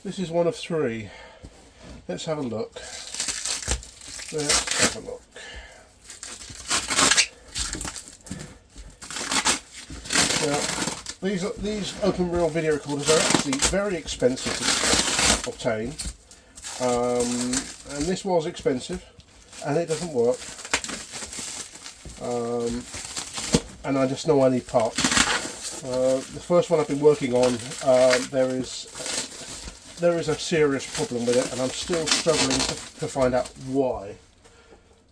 This is one of three. Let's have a look. Let's have a look. Now, these open reel video recorders are actually very expensive to obtain, and this was expensive, and it doesn't work. And I just know I need parts. The first one I've been working on, there is a serious problem with it, and I'm still struggling to find out why.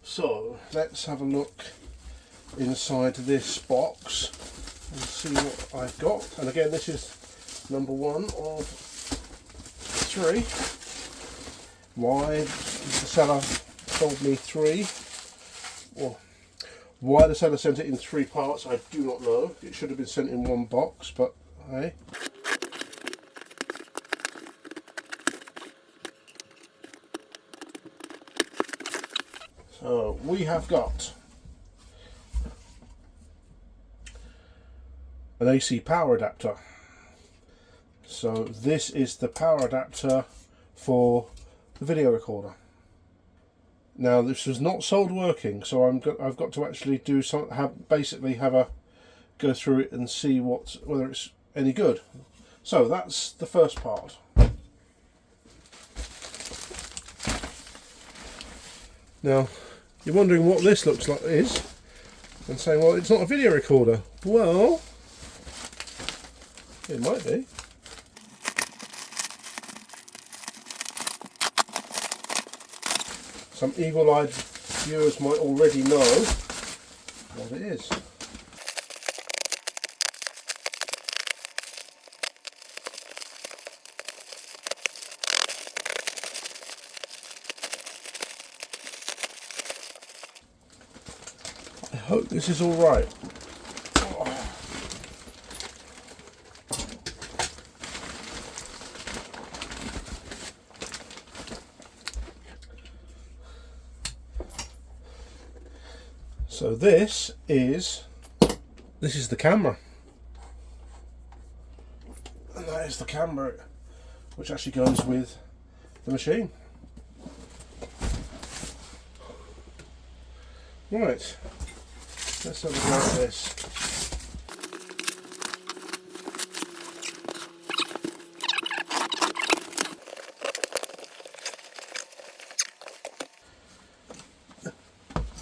So let's have a look inside this box and see what I've got. And again, this is number one of three. Why the seller told me three, or why the seller sent it in three parts, I do not know. It should have been sent in one box, but hey. So we have got an AC power adapter. So this is the power adapter for the video recorder. Now this was not sold working, so I've got to actually do basically have a go through it and see whether it's any good. So that's the first part. Now you're wondering what this looks like and saying, well, it's not a video recorder. Well, it might be. Some eagle-eyed viewers might already know what it is. I hope this is all right. So this is the camera, and that is the camera which actually goes with the machine. Right, let's have a go at this.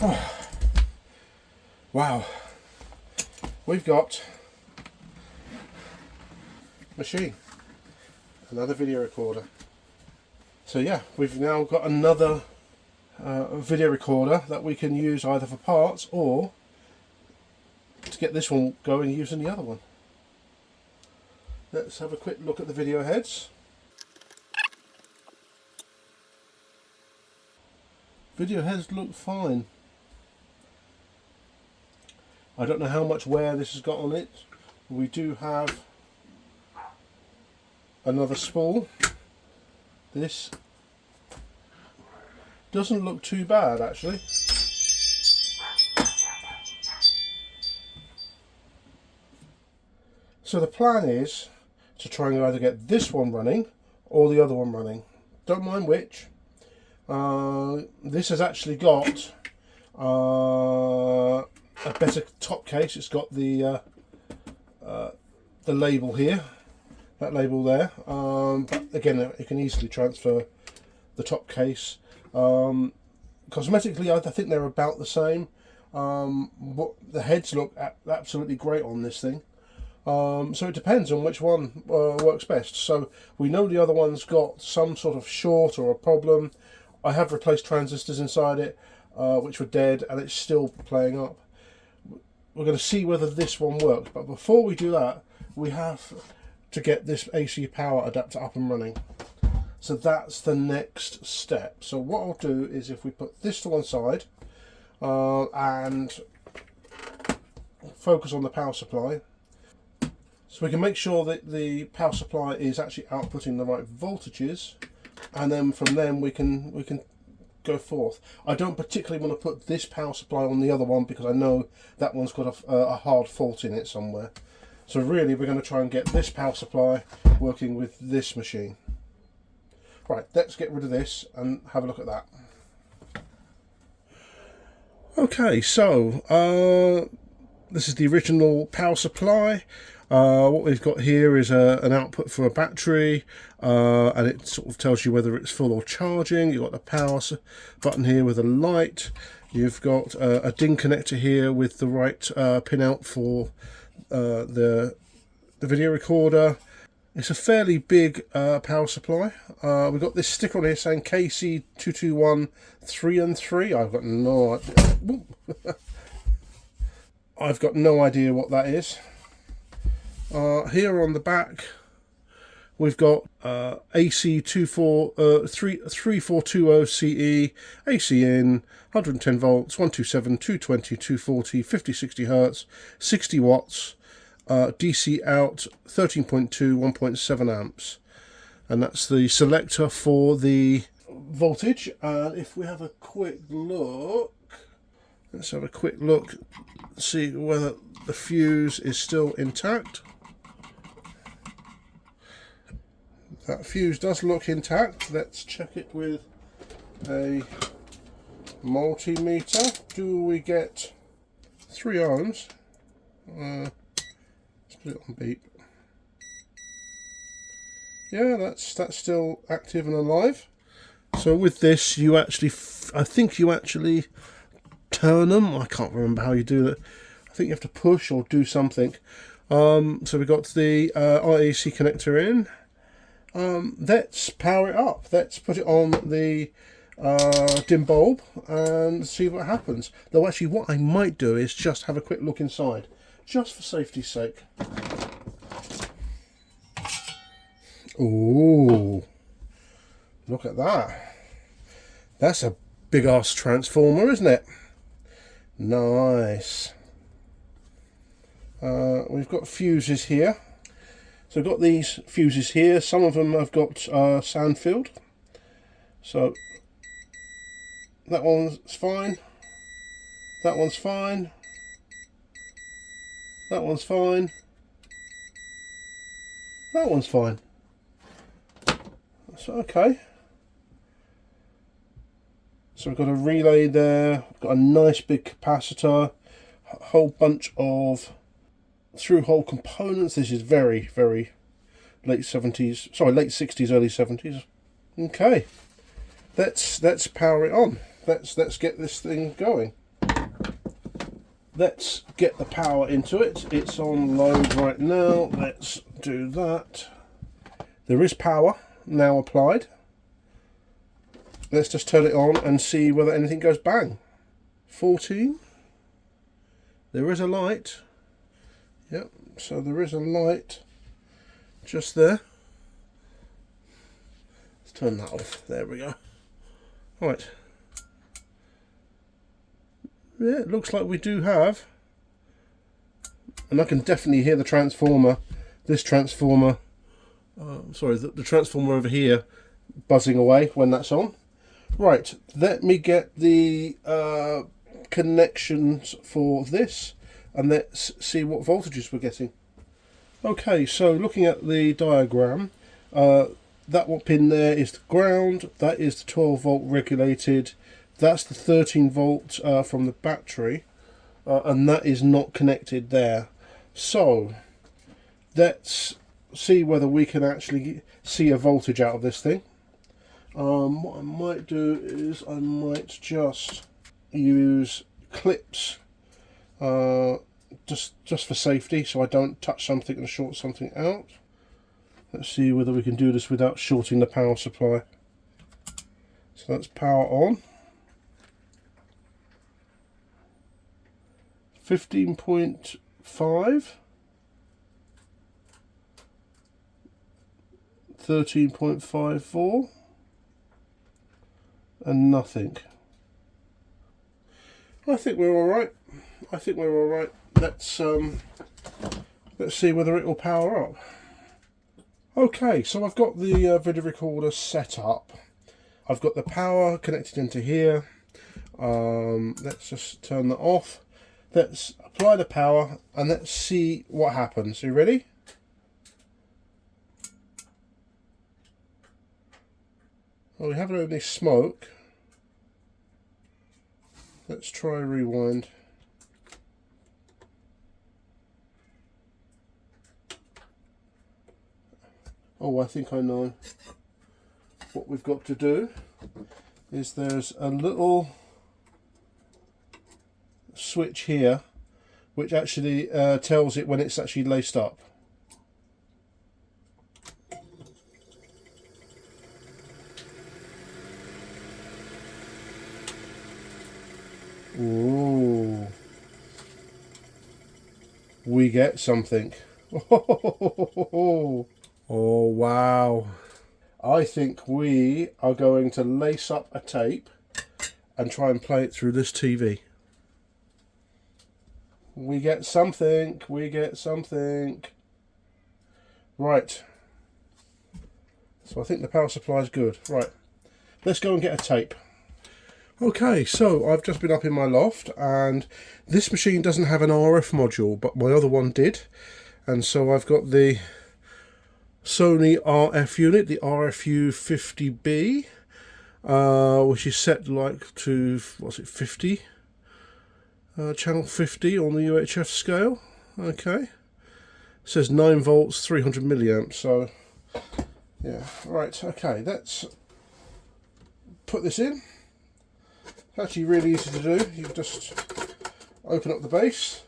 Oh. Wow, we've got machine, another video recorder. So yeah, we've now got another video recorder that we can use either for parts or to get this one going using the other one. Let's have a quick look at the video heads. Video heads look fine. I don't know how much wear this has got on it. We do have another spool. This doesn't look too bad actually. So the plan is to try and either get this one running or the other one running. Don't mind which. This has actually got a better top case. It's got the label here, that label there, but again you can easily transfer the top case. Cosmetically I think they're about the same. The heads look absolutely great on this thing, so it depends on which one works best. So we know the other one's got some sort of short or a problem. I have replaced transistors inside it which were dead, and it's still playing up. We're going to see whether this one works, but before we do that, we have to get this AC power adapter up and running. So that's the next step. So what I'll do is, if we put this to one side and focus on the power supply, so we can make sure that the power supply is actually outputting the right voltages, and then from then we can go forth. I don't particularly want to put this power supply on the other one because I know that one's got a hard fault in it somewhere. So really we're going to try and get this power supply working with this machine. Right, let's get rid of this and have a look at that. Okay, so this is the original power supply. What we've got here is an output for a battery, and it sort of tells you whether it's full or charging. You've got the power button here with a light. You've got a DIN connector here with the right pin out for the video recorder. It's a fairly big power supply. We've got this sticker on here saying KC221 3 and 3. I've got no idea. I've got no idea what that is. Here on the back, we've got AC-3420 CE, AC in, 110 volts, 127, 220, 240, 50, 60 hertz, 60 watts, DC out, 13.2, 1.7 amps. And that's the selector for the voltage. If we have a quick look, let's have a quick look, see whether the fuse is still intact. That fuse does look intact. Let's check it with a multimeter. Do we get 3 ohms? Let's put it on beep. Yeah, that's still active and alive. So with this, you actually, I think you actually turn them. I can't remember how you do that. I think you have to push or do something. So we've got the IEC connector in. Let's power it up. Let's put it on the dim bulb and see what happens. Though actually what I might do is just have a quick look inside, just for safety's sake. Ooh, look at that. That's a big ass transformer, isn't it? Nice. We've got fuses here. So I've got these fuses here. Some of them have got sand filled. So that one's fine. That one's fine. That one's fine. That one's fine. So okay. So we've got a relay there. We've got a nice big capacitor. A whole bunch of through-hole components. This is very, very late 70s, sorry, late 60s, early 70s. Okay, let's power it on. Let's get this thing going. Let's get the power into it. It's on load right now. Let's do that. There is power now applied. Let's just turn it on and see whether anything goes bang. 14. There is a light. Yep, so there is a light just there. Let's turn that off. There we go. Right. Yeah, it looks like we do have. And I can definitely hear the transformer. This transformer, sorry, the transformer over here buzzing away when that's on. Right, let me get the connections for this. And let's see what voltages we're getting. Okay, so looking at the diagram, that one pin there is the ground, that is the 12 volt regulated, that's the 13 volt from the battery, and that is not connected there. So let's see whether we can actually see a voltage out of this thing. What I might do is I might just use clips just for safety, so I don't touch something and short something out. Let's see whether we can do this without shorting the power supply. So that's power on. 15.5, 13.54, and nothing. I think we're all right. I think we're all right. Let's see whether it will power up. Okay, so I've got the video recorder set up. I've got the power connected into here. Let's just turn that off. Let's apply the power and let's see what happens. Are you ready? Well, we haven't had any smoke. Let's try rewind. Oh, I think I know. What we've got to do is there's a little switch here which actually tells it when it's actually laced up. Ooh. We get something. Oh wow. I think we are going to lace up a tape and try and play it through this TV. We get something. We get something. Right. So I think the power supply is good. Right. Let's go and get a tape. Okay, so I've just been up in my loft and this machine doesn't have an RF module, but my other one did. And so I've got the Sony RF unit, the RFU50B, which is set like to, what's it, 50? Channel 50 on the UHF scale. Okay. It says 9 volts, 300 milliamps, so yeah. Right, okay, let's put this in. It's actually really easy to do. You just open up the base,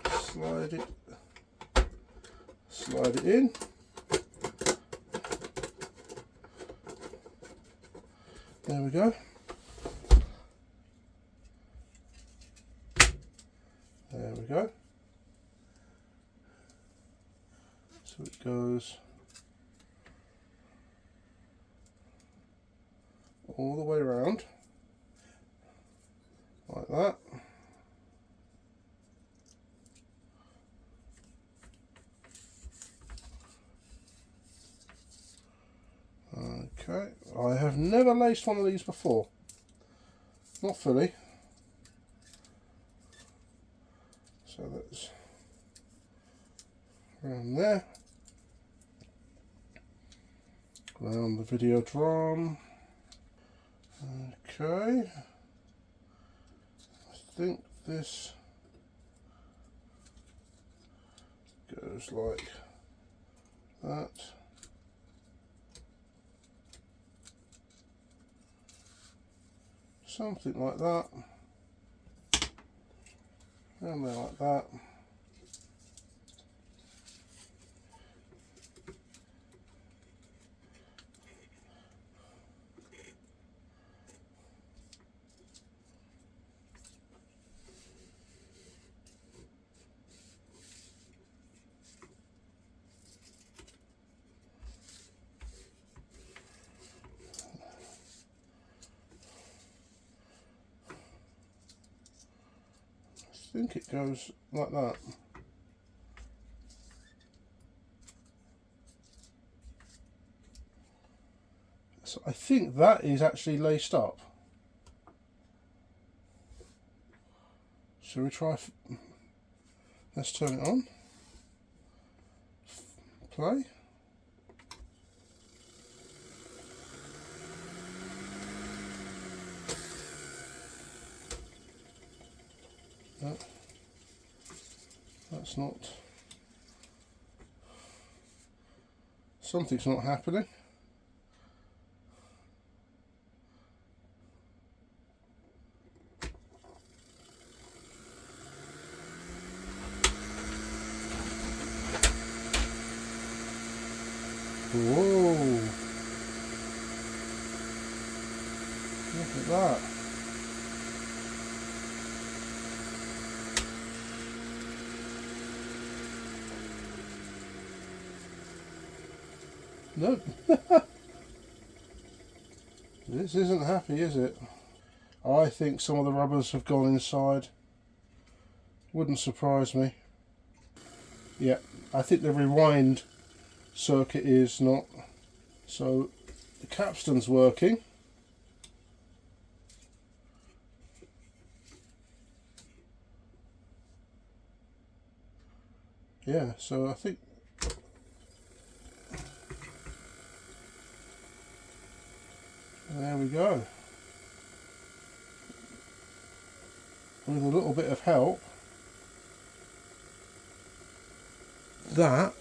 slide it in. There we go. There we go. So it goes all the way around like that. Okay, I have never laced one of these before, not fully, so that's around there, around the video drum. Okay, I think this goes like that. Something like that. And then like that. I think it goes like that. So I think that is actually laced up. Shall we try? Let's turn it on. Play. No, that's not. Something's not happening. Whoa! Look at that. No. This isn't happy, is it? I think some of the rubbers have gone inside. Wouldn't surprise me. Yeah, I think the rewind circuit is not. So the capstan's working. Yeah, so I think we go. With a little bit of help, that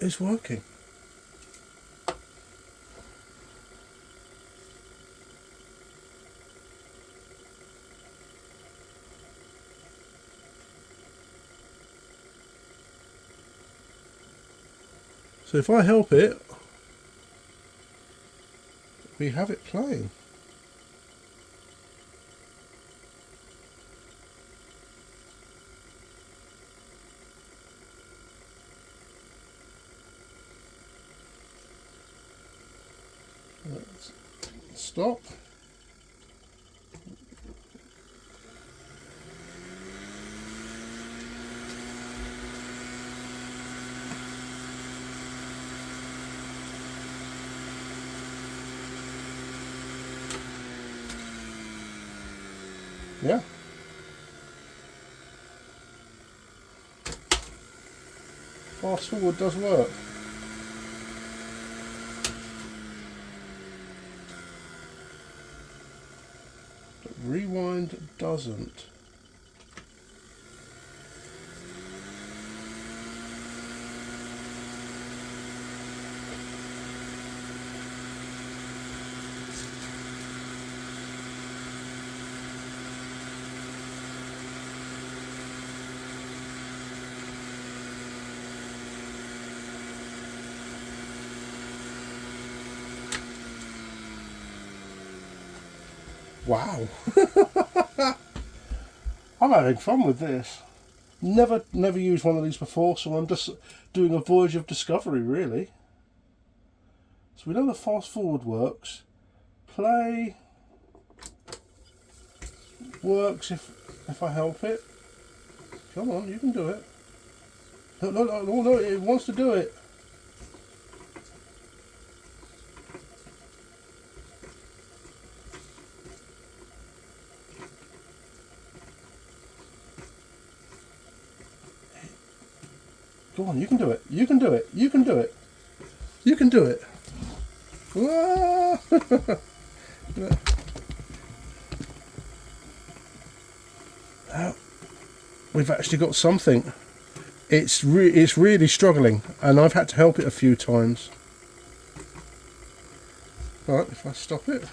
is working. So if I help it, we have it playing. Let's stop. Yeah. Fast forward does work. But rewind doesn't. Wow. I'm having fun with this. Never used one of these before, so I'm just doing a voyage of discovery, really. So we know the fast forward works. Play works if I help it. Come on, you can do it. No, it wants to do it. Go on, you can do it. You can do it. You can do it. You can do it. Now, we've actually got something. It's really struggling, and I've had to help it a few times. Right, if I stop it.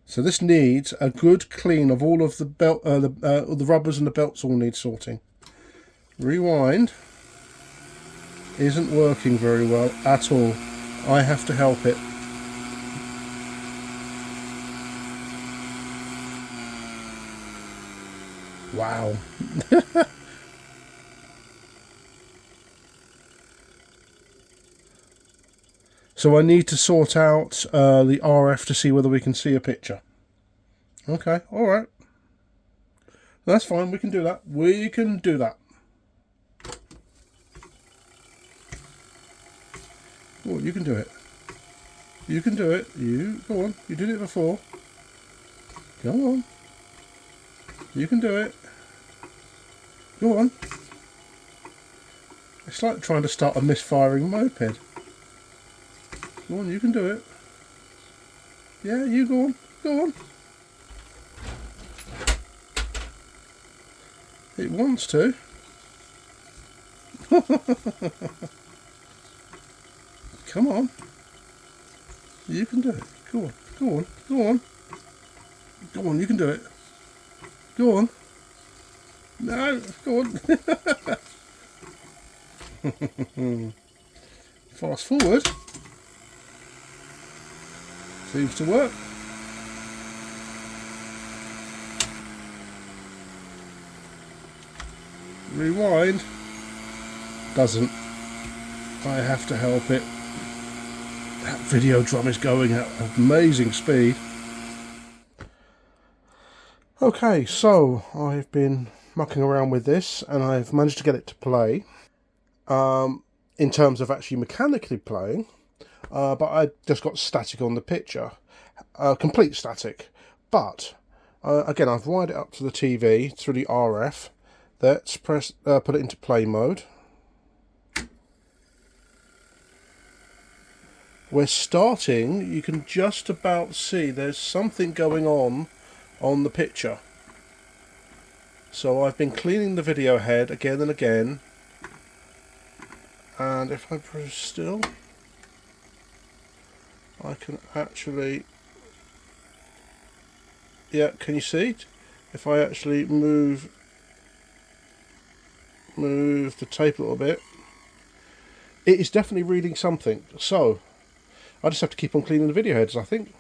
So this needs a good clean of all of the belt, the rubbers and the belts all need sorting. Rewind isn't working very well at all. I have to help it. Wow. So I need to sort out the RF to see whether we can see a picture. Okay, alright. That's fine, we can do that. We can do that. Oh, you can do it. You can do it. You, go on. You did it before. Go on. You can do it. Go on. It's like trying to start a misfiring moped. Go on, you can do it. Yeah, you go on. Go on. It wants to. Come on. You can do it. Go on. Go on. Go on. Go on, you can do it. Go on. No, go on. Fast forward. Seems to work. Rewind. Doesn't. I have to help it. That video drum is going at amazing speed. Okay, so I've been mucking around with this and I've managed to get it to play. In terms of actually mechanically playing, but I just got static on the picture. Complete static. But, again, I've wired it up to the TV through the RF. Let's put it into play mode. we're starting, you can just about see there's something going on the picture. So I've been cleaning the video head again and again, and if I press still, I can actually, yeah, can you see it? If I actually move the tape a little bit, it is definitely reading something. So I just have to keep on cleaning the video heads, I think.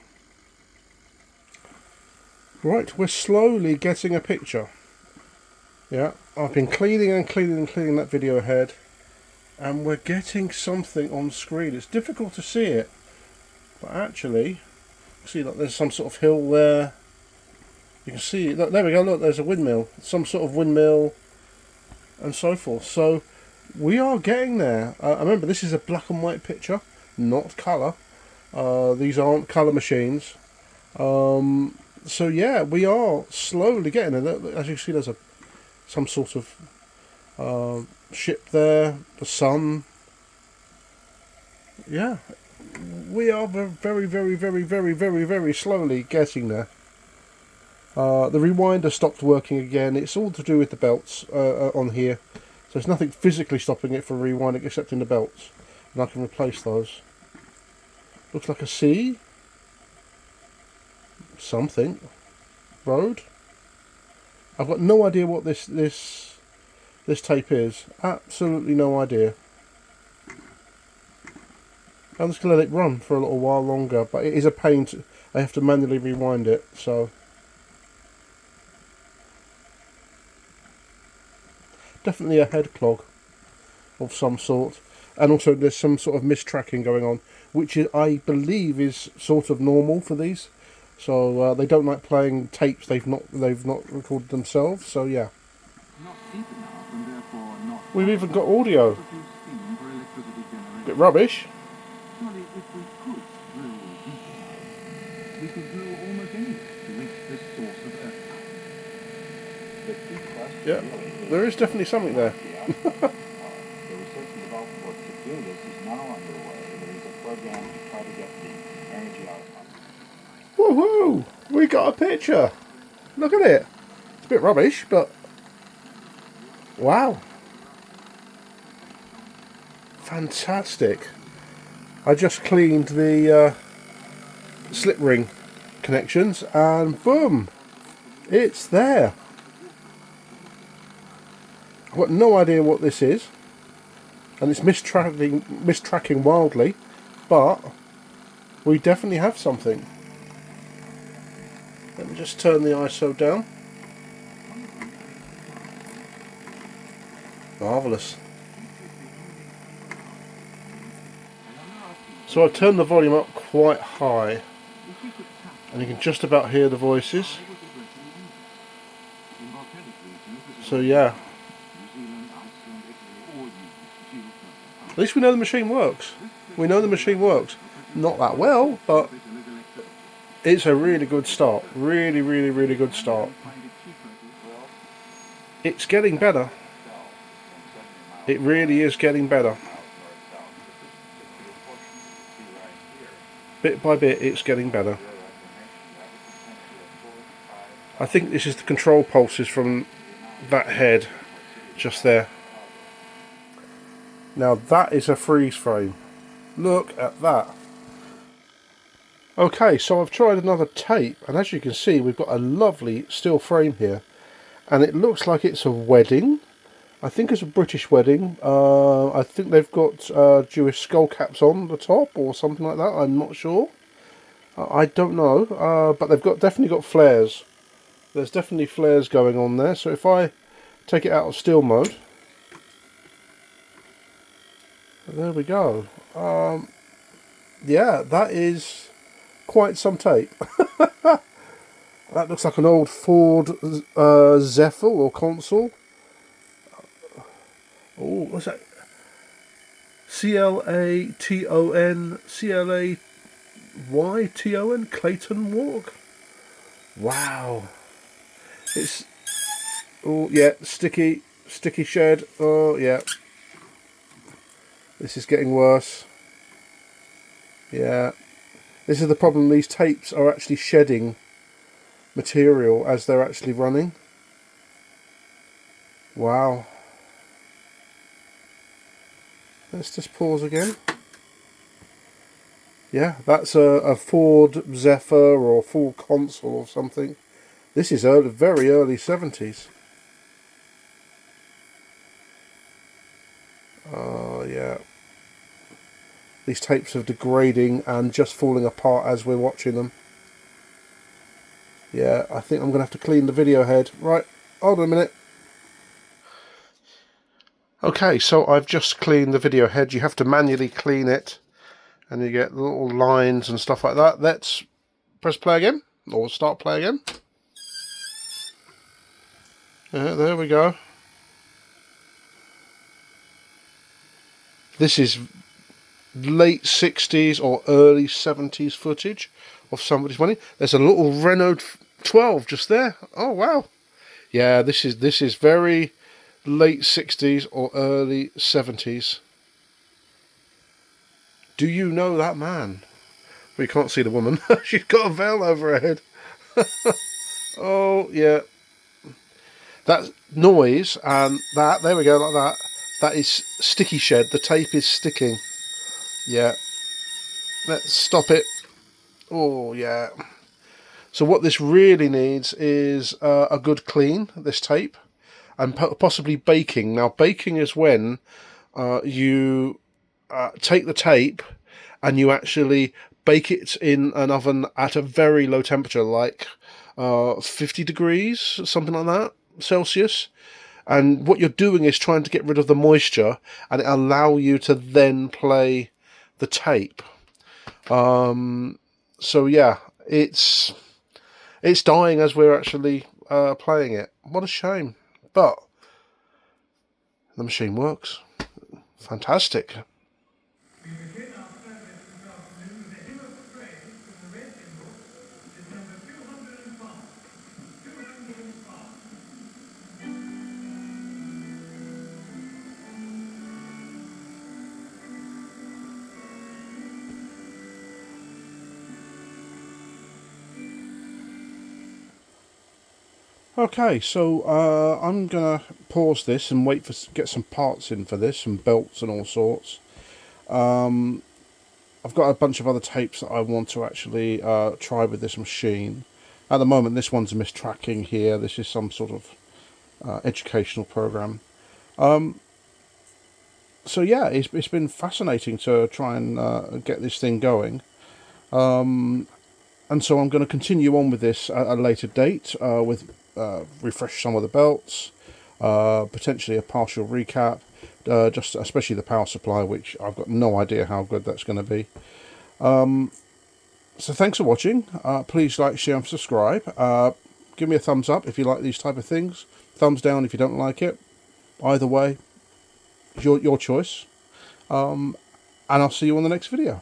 Right, we're slowly getting a picture. Yeah, I've been cleaning and cleaning and cleaning that video head, and we're getting something on screen. It's difficult to see it, but actually, see, look, there's some sort of hill there. You can see, look, there we go, look, there's a windmill. Some sort of windmill, and so forth. So, we are getting there. Remember, this is a black and white picture, not colour. These aren't colour machines. So yeah, we are slowly getting there. As you see, there's some sort of ship there, the sun. Yeah, we are very, very, very, very, very, very slowly getting there. The rewinder stopped working again. It's all to do with the belts on here. So there's nothing physically stopping it from rewinding except in the belts. And I can replace those. Looks like a sea. Something. Road. I've got no idea what this tape is. Absolutely no idea. I'm just going to let it run for a little while longer, but it is a pain to, I have to manually rewind it, so. Definitely a head clog of some sort. And also there's some sort of mistracking going on, which I believe is sort of normal for these. So they don't like playing tapes they've not recorded themselves. So yeah, we've even got audio. Bit rubbish. Yeah, there is definitely something there. Woohoo! We got a picture! Look at it! It's a bit rubbish, but wow! Fantastic! I just cleaned the slip ring connections and boom! It's there! I've got no idea what this is, and it's mistracking wildly, but we definitely have something. Let me just turn the ISO down. Marvellous. So I've turned the volume up quite high, and you can just about hear the voices. So yeah. At least we know the machine works. We know the machine works. Not that well, but it's a really good start. Really, really, really good start. It's getting better. It really is getting better. Bit by bit, it's getting better. I think this is the control pulses from that head just there. Now that is a freeze frame. Look at that. Okay, so I've tried another tape, and as you can see, we've got a lovely steel frame here, and it looks like it's a wedding. I think it's a British wedding. I think they've got Jewish skull caps on the top or something like that. I'm not sure. I don't know, but they've definitely got flares. There's definitely flares going on there. So if I take it out of still mode, there we go. Yeah, that is quite some tape. That looks like an old Ford Zephyr or console. Oh, what's that? C-L-A-T-O-N, Clayton Walk. Wow. It's, oh yeah, sticky shed. Oh yeah. This is getting worse. Yeah, this is the problem. These tapes are actually shedding material as they're actually running. Wow. Let's just pause again. Yeah, that's a Ford Zephyr or Ford Console or something. This is very early 70s. Oh, yeah. These tapes are degrading and just falling apart as we're watching them. Yeah, I think I'm going to have to clean the video head. Right, hold on a minute. Okay, so I've just cleaned the video head. You have to manually clean it, and you get little lines and stuff like that. Let's press play again, or start play again. Yeah, there we go. This is late 60s or early 70s footage of somebody's money. There's a little Renault 12 just there. Oh wow. Yeah, this is very late 60s or early 70s. Do you know that man? We can't see the woman. She's got a veil over her head. Oh yeah. That noise and that, there we go, like that. That is sticky shed. The tape is sticking. Yeah. Let's stop it. Oh yeah. So what this really needs is a good clean, this tape, and possibly baking. Now baking is when you take the tape and you actually bake it in an oven at a very low temperature, like 50 degrees, something like that, Celsius. And what you're doing is trying to get rid of the moisture and it allow you to then play the tape. So yeah, it's dying as we're actually playing it. What a shame. But the machine works. Fantastic. Okay, so I'm gonna pause this and wait for get some parts in for this, some belts and all sorts. I've got a bunch of other tapes that I want to actually try with this machine. At the moment, this one's a mistracking here. This is some sort of educational program. So yeah, it's been fascinating to try and get this thing going. And so I'm going to continue on with this at a later date with refresh some of the belts, potentially a partial recap, just especially the power supply, which I've got no idea how good that's going to be. So thanks for watching. Please like, share and subscribe. Give me a thumbs up if you like these type of things. Thumbs down if you don't like it. Either way, your choice. And I'll see you on the next video.